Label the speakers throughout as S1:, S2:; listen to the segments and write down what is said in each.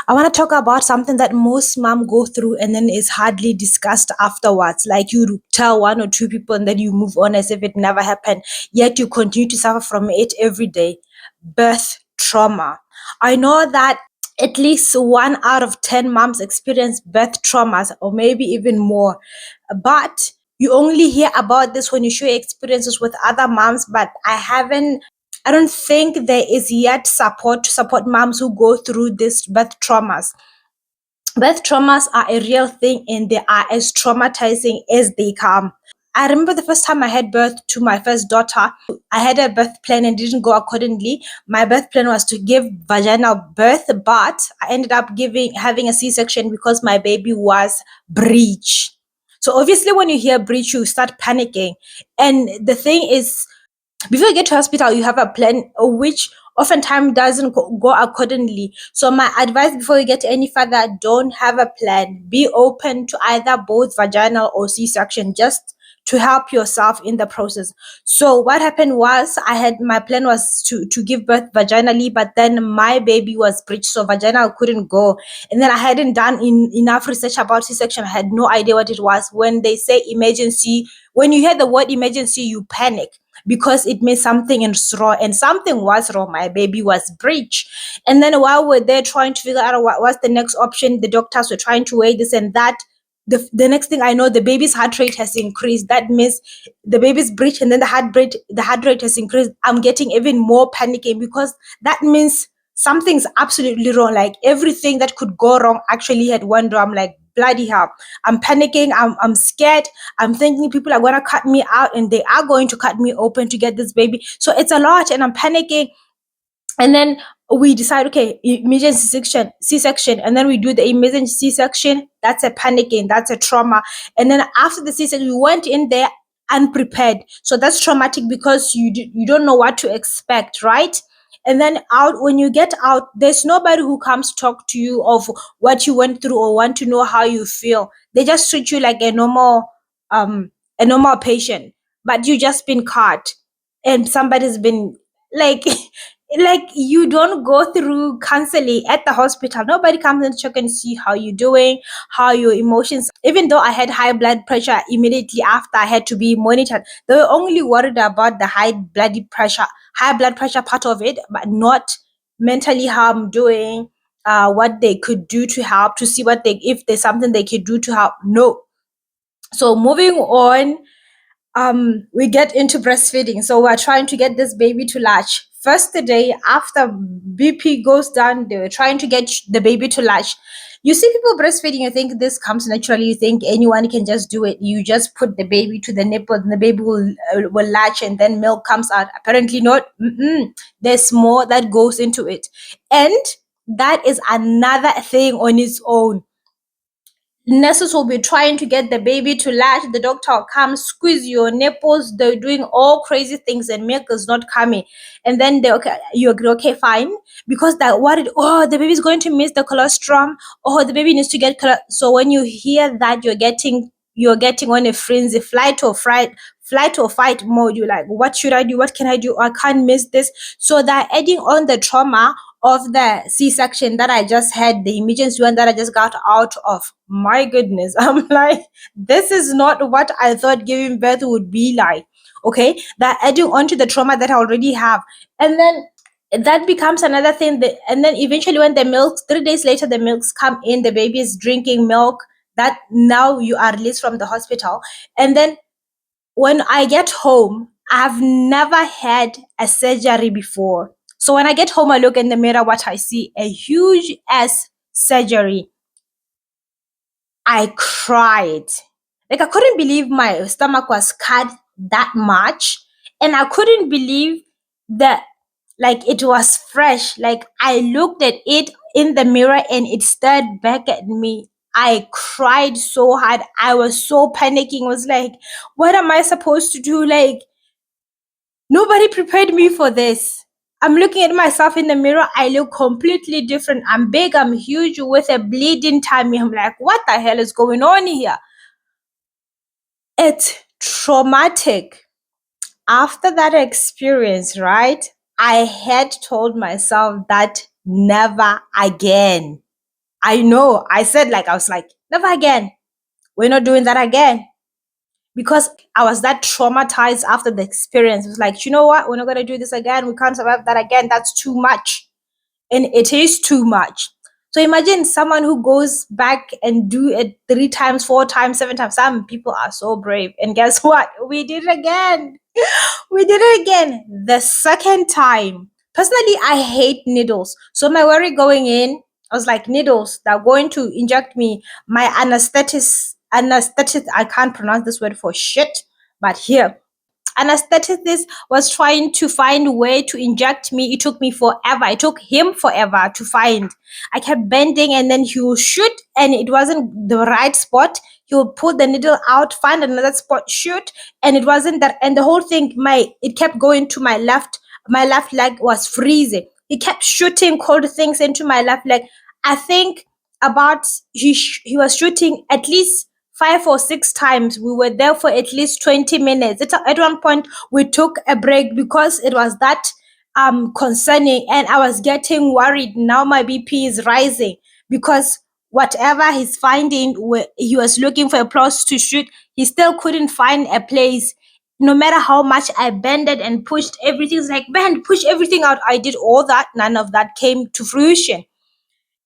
S1: I want to talk about something that most mom go through and then is hardly discussed afterwards. Like you tell one or two people and then you move on as if it never happened, yet you continue to suffer from it every day. Birth trauma. I know that at least 1 out of 10 moms experience birth traumas, or maybe even more. But you only hear about this when you share experiences with other moms. But I don't think there is yet support to support moms who go through this birth traumas. Birth traumas are a real thing and they are as traumatizing as they come. I remember the first time I had birth to my first daughter. I had a birth plan and didn't go accordingly. My birth plan was to give vaginal birth, but I ended up having a C-section because my baby was breech. So obviously when you hear breech, you start panicking. And the thing is, before you get to hospital, you have a plan which oftentimes doesn't go accordingly. So my advice before you get any further, don't have a plan. Be open to either both vaginal or C-section, just to help yourself in the process. So what happened was my plan was to give birth vaginally, but then my baby was breech, so vaginal couldn't go. And then I hadn't done enough research about C-section. I had no idea what it was. When they say emergency, when you hear the word emergency, you panic because it means something is wrong, and something was wrong. My baby was breech. And then while we're there trying to figure out what's the next option, the doctors were trying to weigh this and that. The next thing I know, the baby's heart rate has increased. That means the baby's breech, and then the heart rate has increased. I'm getting even more panicking because that means something's absolutely wrong. Like everything that could go wrong actually had went wrong. I'm like, bloody hell. I'm panicking. I'm scared. I'm thinking people are going to cut me out, and they are going to cut me open to get this baby. So it's a lot, and I'm panicking. And then we decide, okay, emergency C-section, and then we do the emergency C-section. That's a panicking, that's a trauma. And then after the C-section, we went in there unprepared. So that's traumatic because you don't know what to expect, right? And then when you get out, there's nobody who comes talk to you of what you went through or want to know how you feel. They just treat you like a normal patient, but you just been caught, and somebody's been like like you don't go through counseling at the hospital. Nobody comes and check and see how you're doing, how your emotions. Even though I had high blood pressure immediately after I had to be monitored, they were only worried about the high blood pressure part of it, but not mentally how I'm doing, what they could do to help, to see if there's something they could do to help. No. So moving on, we get into breastfeeding. So we're trying to get this baby to latch. First day after BP goes down, they were trying to get the baby to latch. You see people breastfeeding, you think this comes naturally, you think anyone can just do it. You just put the baby to the nipple and the baby will latch, and then milk comes out. Apparently not. There's more that goes into it. And that is another thing on its own. Nurses will be trying to get the baby to latch. The doctor will come, squeeze your nipples. They're doing all crazy things, and milk is not coming. And then you agree, okay, fine, because the baby's going to miss the colostrum. Oh, the baby needs to get so when you hear that, you're getting on a frenzy, flight or fight mode. You're like, what should I do? What can I do? I can't miss this. So they're adding on the trauma of the C-section that I just had, the emergency one that I just got out of. My goodness. I'm like, this is not what I thought giving birth would be like. Okay. They're adding on to the trauma that I already have. And then that becomes another thing. And then eventually when 3 days later, the milks come in, the baby is drinking milk, that now you are released from the hospital. And then when I get home, I've never had a surgery before. So when I get home, I look in the mirror, what I see, a huge ass surgery. I cried. Like, I couldn't believe my stomach was cut that much. And I couldn't believe that, like, it was fresh. Like, I looked at it in the mirror and it stared back at me. I cried so hard. I was so panicking. I was like, what am I supposed to do? Like, nobody prepared me for this. I'm looking at myself in the mirror. I look completely different. I'm big, I'm huge with a bleeding tummy. I'm like, what the hell is going on here? It's traumatic. After that experience, right, I had told myself that never again. I know. I said, like, I was like, never again. We're not doing that again. Because I was that traumatized after the experience. It was like, you know what? We're not going to do this again. We can't survive that again. That's too much. And it is too much. So imagine someone who goes back and do it 3 times, 4 times, 7 times. Some people are so brave. And guess what? We did it again. We did it again. The second time. Personally, I hate needles. So my worry going in, I was like, needles, they're going to inject me. My anesthetic, I can't pronounce this word for shit, but here, anesthetist was trying to find a way to inject me. It took me forever. It took him forever to find. I kept bending and then he would shoot and it wasn't the right spot. He would pull the needle out, find another spot, shoot, and it wasn't that. And the whole thing, it kept going to my left. My left leg was freezing. He kept shooting cold things into my left leg. I think about he was shooting at least 5 or 6 times. We were there for at least 20 minutes. At one point, we took a break because it was that concerning, and I was getting worried. Now my BP is rising because whatever he's finding, he was looking for a place to shoot. He still couldn't find a place. No matter how much I bended and pushed, everything's like, bend, push everything out. I did all that. None of that came to fruition.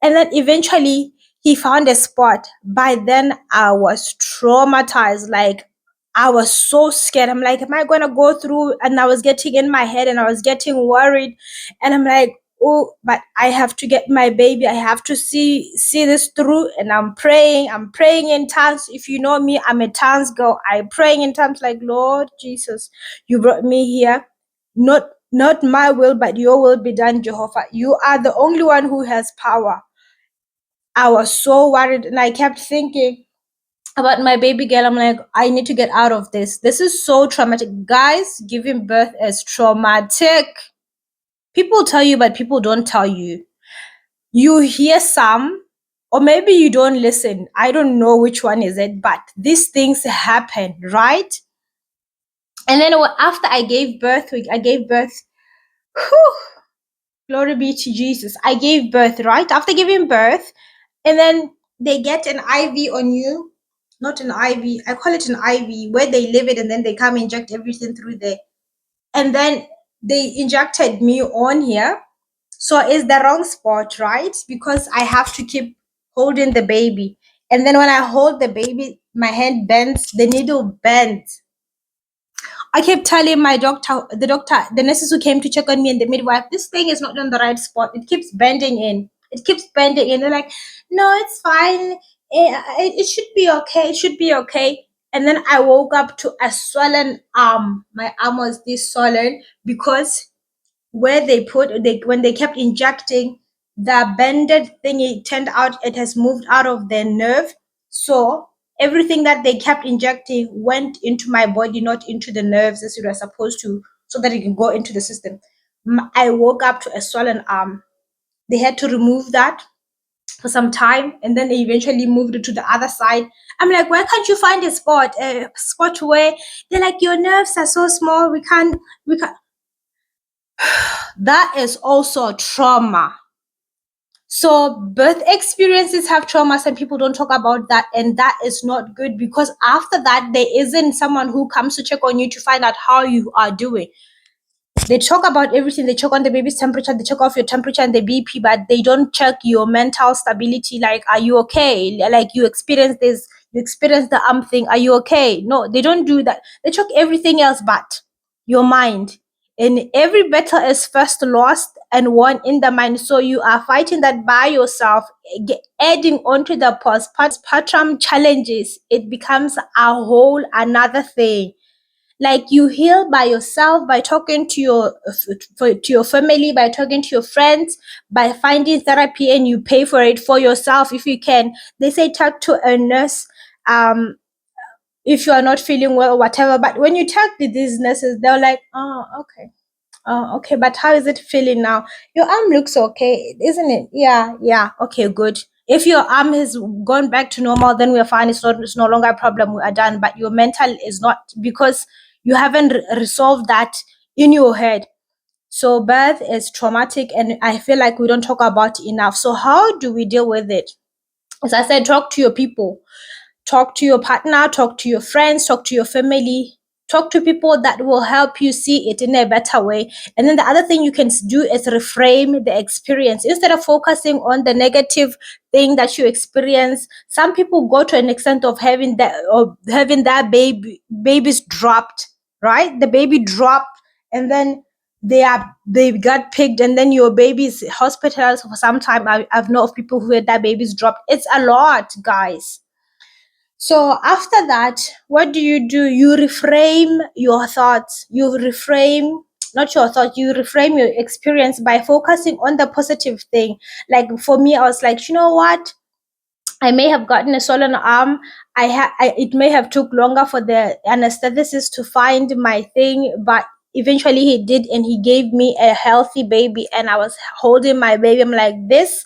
S1: And then eventually he found a spot. By then I was traumatized. Like, I was so scared. I'm like, am I going to go through? And I was getting in my head and I was getting worried. And I'm like, oh, but I have to get my baby. I have to see this through. And I'm praying in tongues. If you know me, I'm a tongues girl. I'm praying in tongues like, Lord Jesus, you brought me here. Not my will, but your will be done, Jehovah. You are the only one who has power. I was so worried and I kept thinking about my baby girl. I'm like, I need to get out of this. This is so traumatic. Guys, giving birth is traumatic. People tell you, but people don't tell you. You hear some, or maybe you don't listen. I don't know which one is it, but these things happen, right? And then after I gave birth, whew, glory be to Jesus. I gave birth, right? After giving birth, and then they get an IV on you. Not an IV, I call it an IV, where they leave it and then they come inject everything through there. And then they injected me on here. So it's the wrong spot, right? Because I have to keep holding the baby. And then when I hold the baby, my hand bends, the needle bends. I kept telling my doctor, the nurses who came to check on me and the midwife, this thing is not on the right spot. It keeps bending in. It keeps bending in. They're like, no, it's fine. It should be okay. It should be okay. And then I woke up to a swollen arm. My arm was this swollen because where when they kept injecting, the bended thing, it turned out it has moved out of the nerve. So everything that they kept injecting went into my body, not into the nerves as it was supposed to, so that it can go into the system. I woke up to a swollen arm. They had to remove that for some time, and then they eventually moved it to the other side. I'm like, why can't you find a spot where they're like, your nerves are so small, we can't. That is also trauma. So birth experiences have traumas and people don't talk about that, and that is not good, because after that there isn't someone who comes to check on you to find out how you are doing. They talk about everything. They check on the baby's temperature, they check off your temperature and the BP, but they don't check your mental stability. Like, are you okay? Like, you experience this, you experience the thing, are you okay? No, they don't do that. They check everything else but your mind. And every battle is first lost and won in the mind. So you are fighting that by yourself. Adding onto the postpartum challenges, it becomes a whole another thing. Like, you heal by yourself, by talking to your family, by talking to your friends, by finding therapy, and you pay for it for yourself if you can. They say talk to a nurse if you are not feeling well or whatever. But when you talk to these nurses, they're like, oh, okay, but how is it feeling now? Your arm looks okay, isn't it? Yeah, okay, good. If your arm has gone back to normal, then we're fine. It's no longer a problem. We are done. But your mental is not, because you haven't resolved that in your head. So birth is traumatic, and I feel like we don't talk about it enough. So how do we deal with it? As I said, talk to your people, talk to your partner, talk to your friends, talk to your family, talk to people that will help you see it in a better way. And then the other thing you can do is reframe the experience instead of focusing on the negative thing that you experience. Some people go to an extent of having that babies dropped, right? The baby dropped, and then they got picked, and then your baby's hospitalized for some time. I've known of people who had their babies dropped. It's a lot, guys. So after that, what do? You reframe your thoughts. You reframe not your thought, you reframe your experience by focusing on the positive thing. Like for me, I was like, you know what? I may have gotten a swollen arm. It may have took longer for the anesthetist to find my thing, but eventually he did, and he gave me a healthy baby. And I was holding my baby. I'm like, this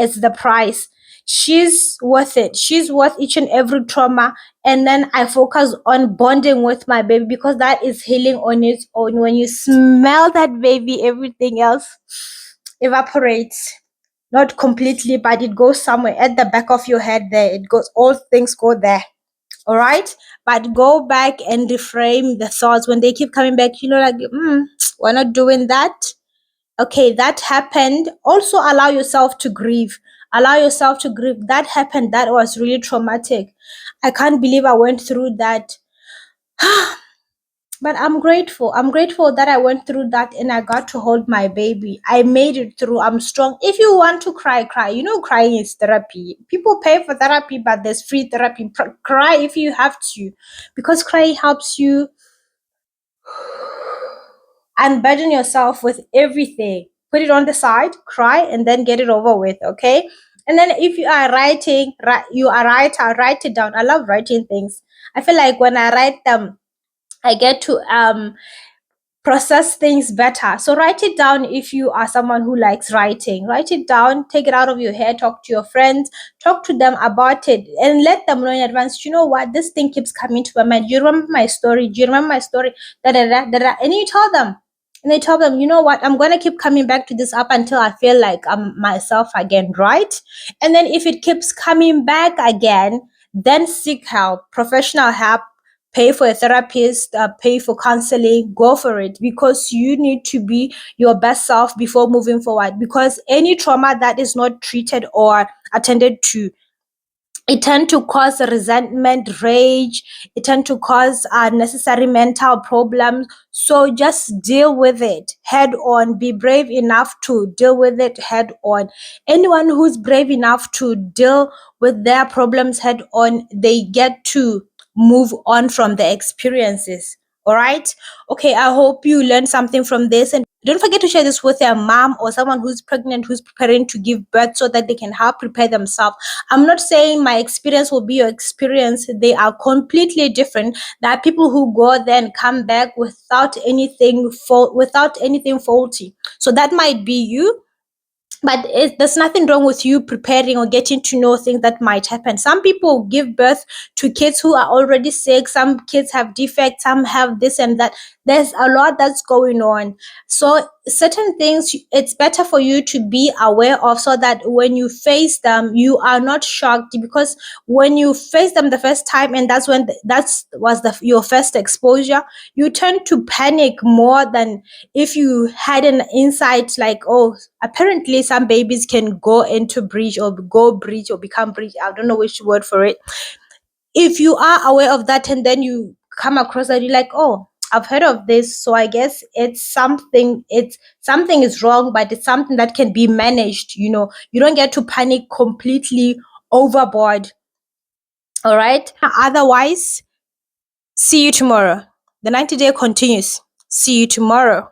S1: is the price. She's worth it. She's worth each and every trauma. And then I focus on bonding with my baby, because that is healing on its own. When you smell that baby, everything else evaporates. Not completely, but it goes somewhere at the back of your head there. It goes, all things go there. All right. But go back and reframe the thoughts when they keep coming back, like, we're not doing that. Okay, that happened. Also allow yourself to grieve. Allow yourself to grieve. That happened. That was really traumatic. I can't believe I went through that. But I'm grateful. I'm grateful that I went through that and I got to hold my baby. I made it through. I'm strong. If you want to cry, cry. Crying is therapy. People pay for therapy, but there's free therapy. Cry if you have to, because crying helps you unburden yourself with everything. Put it on the side, cry, and then get it over with, okay? And then if you are writing, you are writer, write it down. I love writing things. I feel like when I write them, I get to process things better. So write it down. If you are someone who likes writing, write it down, take it out of your head, talk to your friends, talk to them about it, and let them know in advance, you know what, this thing keeps coming to my mind. Do you remember my story? Do you remember my story? Da, da, da, da, da. And you tell them. And they tell them, you know what, I'm going to keep coming back to this up until I feel like I'm myself again, right? And then if it keeps coming back again, then seek help, professional help. Pay for a therapist, pay for counseling, go for it, because you need to be your best self before moving forward. Because any trauma that is not treated or attended to, it tend to cause resentment, rage. It tend to cause unnecessary mental problems. So just deal with it head on. Be brave enough to deal with it head on. Anyone who's brave enough to deal with their problems head on, they get to move on from the experiences. All right. Okay. I hope you learned something from this, and don't forget to share this with your mom or someone who's pregnant, who's preparing to give birth, so that they can help prepare themselves. I'm not saying my experience will be your experience. They are completely different. There are people who go there and come back without anything faulty. So that might be you. But there's nothing wrong with you preparing or getting to know things that might happen. Some people give birth to kids who are already sick. Some kids have defects. Some have this and that. There's a lot that's going on. So certain things, it's better for you to be aware of, so that when you face them, you are not shocked. Because when you face them the first time, and that's when your first exposure, you tend to panic more than if you had an insight like, oh, apparently some babies can go into breech or become breech. I don't know which word for it. If you are aware of that, and then you come across that, you're like, oh, I've heard of this, so I guess it's something is wrong, but it's something that can be managed. You don't get to panic completely overboard. All right. Otherwise, see you tomorrow. The 90-day continues. See you tomorrow.